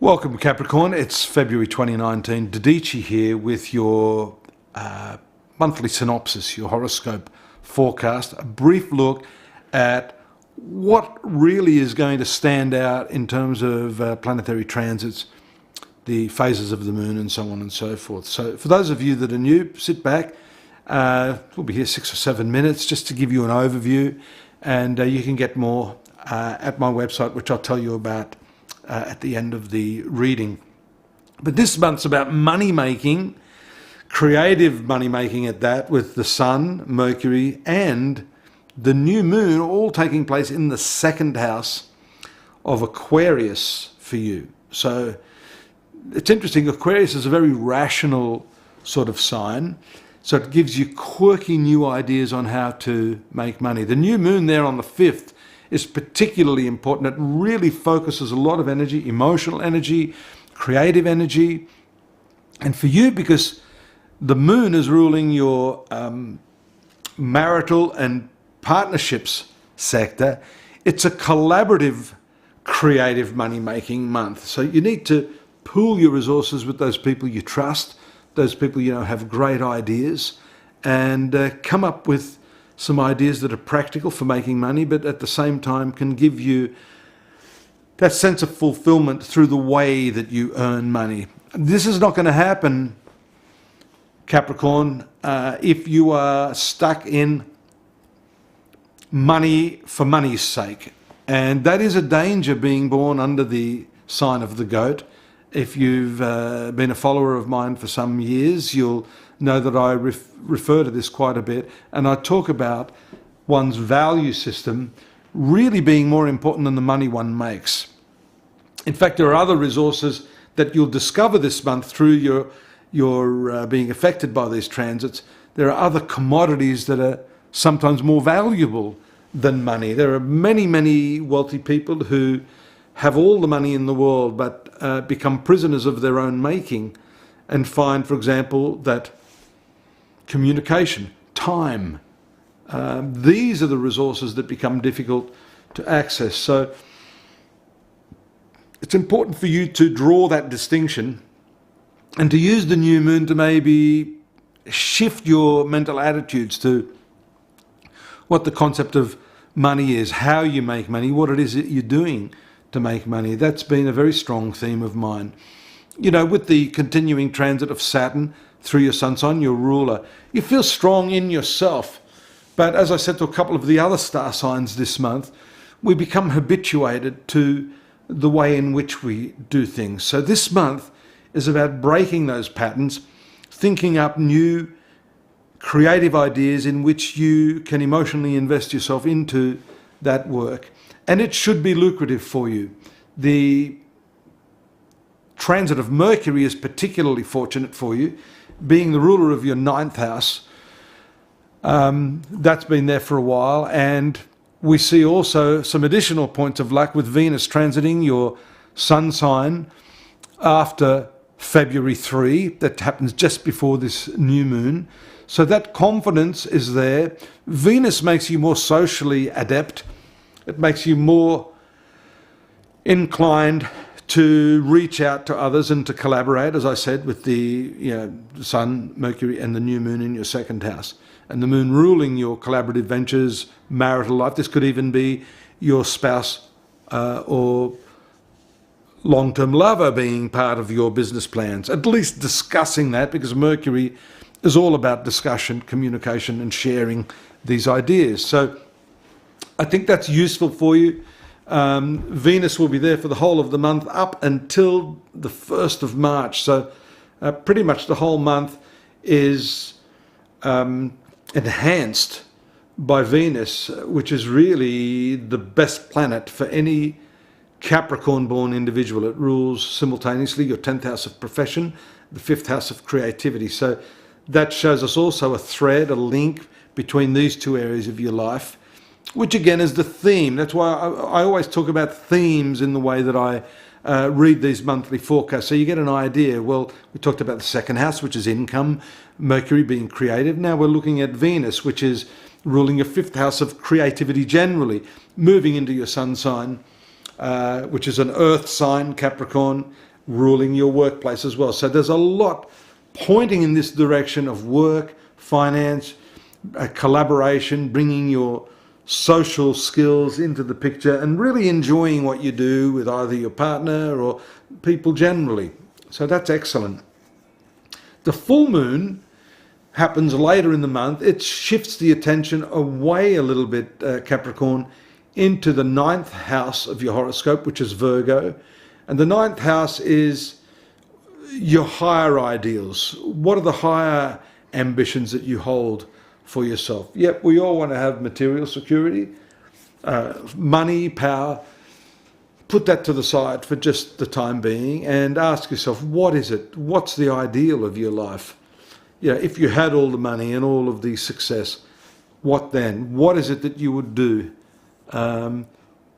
Welcome Capricorn, it's February 2019, Dadhichi here with your monthly synopsis, your horoscope forecast, a brief look at what really is going to stand out in terms of planetary transits, the phases of the moon and so on and so forth. So for those of you that are new, sit back, we'll be here 6 or 7 minutes just to give you an overview, and you can get more at my website, which I'll tell you about at the end of the reading. But this month's about money making, creative money making at that, with the Sun, Mercury and the new moon all taking place in the second house of Aquarius for you. So it's interesting, Aquarius is a very rational sort of sign, so it gives you quirky new ideas on how to make money. The new moon there on the 5th is particularly important. It really focuses a lot of energy, emotional energy, creative energy. And for you, because the moon is ruling your marital and partnerships sector, it's a collaborative, creative money-making month. So you need to pool your resources with those people you trust, those people you know have great ideas, and come up with some ideas that are practical for making money, but at the same time can give you that sense of fulfillment through the way that you earn money. This is not going to happen, Capricorn, if you are stuck in money for money's sake. And that is a danger being born under the sign of the goat. If you've been a follower of mine for some years, you'll know that I refer to this quite a bit, and I talk about one's value system really being more important than the money one makes. In fact, there are other resources that you'll discover this month through your being affected by these transits. There are other commodities that are sometimes more valuable than money. There are many, many wealthy people who have all the money in the world but become prisoners of their own making, and find, for example, that communication, time, these are the resources that become difficult to access. So it's important for you to draw that distinction and to use the new moon to maybe shift your mental attitudes to what the concept of money is, how you make money, what it is that you're doing to make money. That's been a very strong theme of mine. You know, with the continuing transit of Saturn through your sun sign, your ruler, you feel strong in yourself. But as I said to a couple of the other star signs this month, we become habituated to the way in which we do things. So this month is about breaking those patterns, thinking up new creative ideas in which you can emotionally invest yourself into that work. And it should be lucrative for you. The transit of Mercury is particularly fortunate for you, being the ruler of your 9th house. That's been there for a while, and we see also some additional points of luck with Venus transiting your sun sign after February 3. That happens just before this new moon. So that confidence is there. Venus makes you more socially adept. It makes you more inclined to reach out to others and to collaborate, as I said, with the Sun, Mercury and the new moon in your 2nd house. And the moon ruling your collaborative ventures, marital life. This could even be your spouse or long-term lover being part of your business plans. At least discussing that, because Mercury is all about discussion, communication and sharing these ideas. So I think that's useful for you. Venus will be there for the whole of the month up until the 1st of March. So pretty much the whole month is enhanced by Venus, which is really the best planet for any Capricorn-born individual. It rules simultaneously your 10th house of profession, the 5th house of creativity. So that shows us also a thread, a link between these two areas of your life, which again is the theme. That's why I always talk about themes in the way that I read these monthly forecasts. So you get an idea. Well, we talked about the 2nd house, which is income, Mercury being creative. Now we're looking at Venus, which is ruling your 5th house of creativity generally, moving into your sun sign, which is an earth sign, Capricorn, ruling your workplace as well. So there's a lot pointing in this direction of work, finance, collaboration, bringing your social skills into the picture and really enjoying what you do with either your partner or people generally. So that's excellent. The full moon happens later in the month. It shifts the attention away a little bit, Capricorn, into the 9th house of your horoscope, which is Virgo. And the 9th house is your higher ideals. What are the higher ambitions that you hold for yourself? Yep, we all want to have material security, money, power. Put that to the side for just the time being and ask yourself, what is it? What's the ideal of your life? You know, if you had all the money and all of the success, what then? What is it that you would do?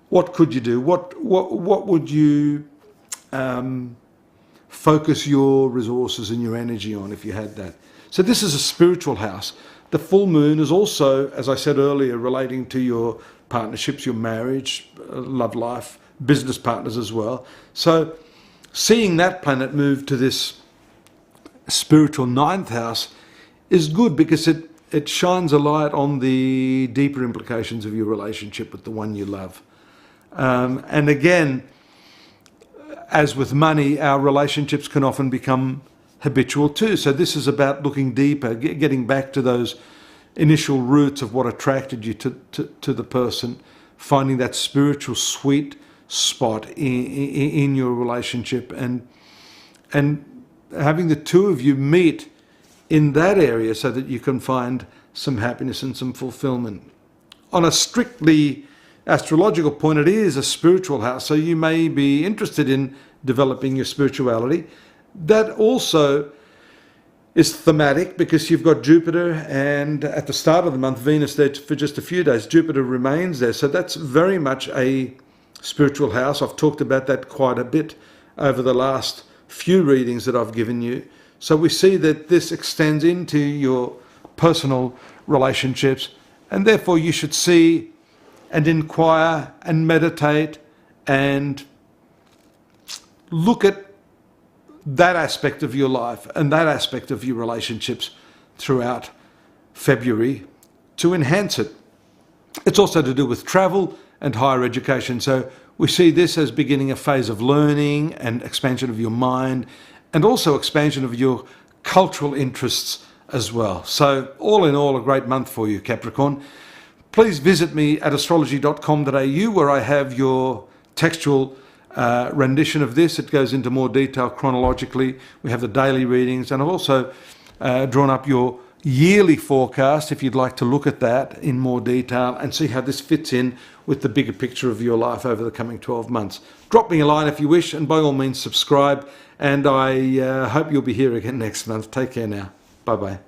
What could you do? What would you focus your resources and your energy on if you had that? So this is a spiritual house. The full moon is also, as I said earlier, relating to your partnerships, your marriage, love life, business partners as well. So seeing that planet move to this spiritual 9th house is good because it shines a light on the deeper implications of your relationship with the one you love. And again, as with money, our relationships can often become habitual too. So this is about looking deeper, getting back to those initial roots of what attracted you to the person, finding that spiritual sweet spot in your relationship and having the two of you meet in that area so that you can find some happiness and some fulfillment. On a strictly astrological point, it is a spiritual house, so you may be interested in developing your spirituality. That also is thematic because you've got Jupiter, and at the start of the month, Venus there for just a few days. Jupiter remains there, so that's very much a spiritual house. I've talked about that quite a bit over the last few readings that I've given you. So we see that this extends into your personal relationships, and therefore you should see and inquire and meditate and look at that aspect of your life and that aspect of your relationships throughout February to enhance it. It's also to do with travel and higher education. So we see this as beginning a phase of learning and expansion of your mind, and also expansion of your cultural interests as well. So all in all, a great month for you, Capricorn. Please visit me at astrology.com.au where I have your textual rendition of this. It goes into more detail chronologically. We have the daily readings, and I've also drawn up your yearly forecast if you'd like to look at that in more detail and see how this fits in with the bigger picture of your life over the coming 12 months. Drop me a line if you wish, and by all means subscribe, and I hope you'll be here again next month. Take care now. Bye-bye.